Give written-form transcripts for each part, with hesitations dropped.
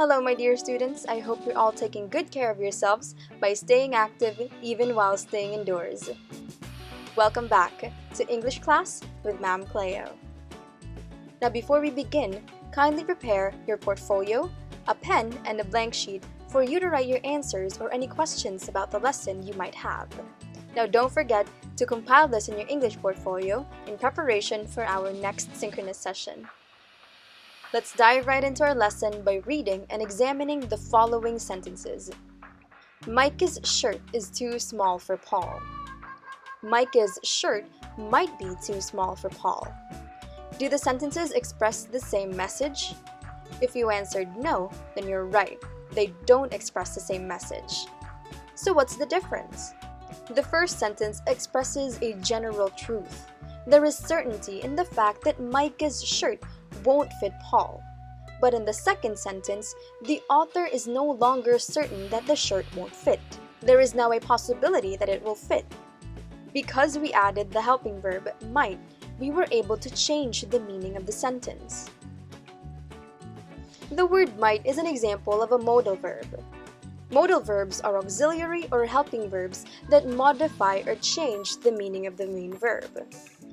Hello my dear students, I hope you're all taking good care of yourselves by staying active even while staying indoors. Welcome back to English class with Ma'am Cleo. Now before we begin, kindly prepare your portfolio, a pen, and a blank sheet for you to write your answers or any questions about the lesson you might have. Now don't forget to compile this in your English portfolio in preparation for our next synchronous session. Let's dive right into our lesson by reading and examining the following sentences. Micah's shirt is too small for Paul. Micah's shirt might be too small for Paul. Do the sentences express the same message? If you answered no, then you're right. They don't express the same message. So what's the difference? The first sentence expresses a general truth. There is certainty in the fact that Micah's shirt won't fit Paul. But in the second sentence, the author is no longer certain that the shirt won't fit. There is now a possibility that it will fit. Because we added the helping verb might, we were able to change the meaning of the sentence. The word might is an example of a modal verb. Modal verbs are auxiliary or helping verbs that modify or change the meaning of the main verb.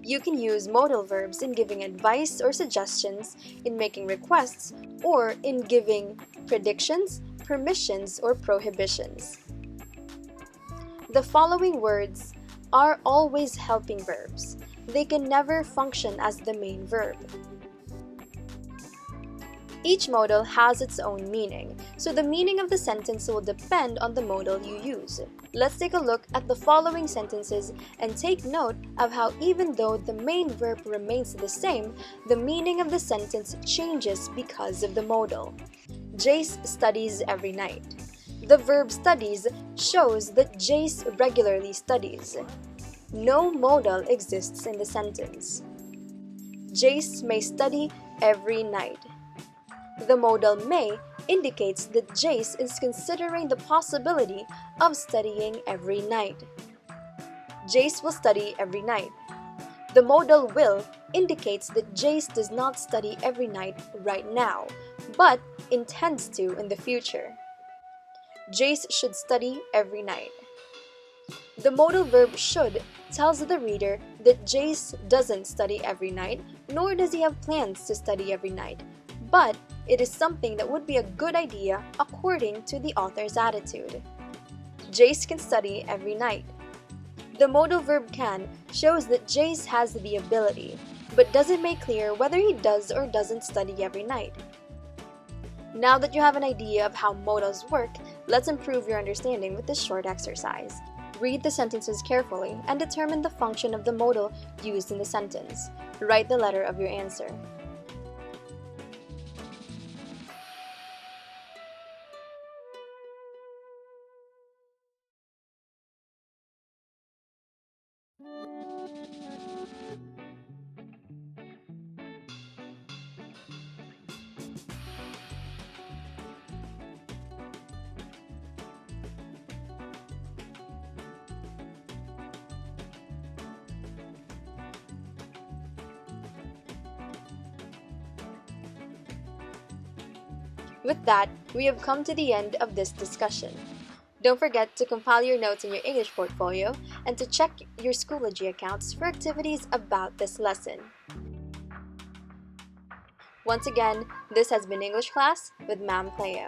You can use modal verbs in giving advice or suggestions, in making requests, or in giving predictions, permissions, or prohibitions. The following words are always helping verbs. They can never function as the main verb. Each modal has its own meaning, so the meaning of the sentence will depend on the modal you use. Let's take a look at the following sentences and take note of how even though the main verb remains the same, the meaning of the sentence changes because of the modal. Jace studies every night. The verb studies shows that Jace regularly studies. No modal exists in the sentence. Jace may study every night. The modal may indicates that Jace is considering the possibility of studying every night. Jace will study every night. The modal will indicates that Jace does not study every night right now, but intends to in the future. Jace should study every night. The modal verb should tells the reader that Jace doesn't study every night, nor does he have plans to study every night, but it is something that would be a good idea according to the author's attitude. Jace can study every night. The modal verb can shows that Jace has the ability, but doesn't make clear whether he does or doesn't study every night. Now that you have an idea of how modals work, let's improve your understanding with this short exercise. Read the sentences carefully and determine the function of the modal used in the sentence. Write the letter of your answer. With that, we have come to the end of this discussion. Don't forget to compile your notes in your English portfolio and to check your Schoology accounts for activities about this lesson. Once again, this has been English class with Ma'am Cleo.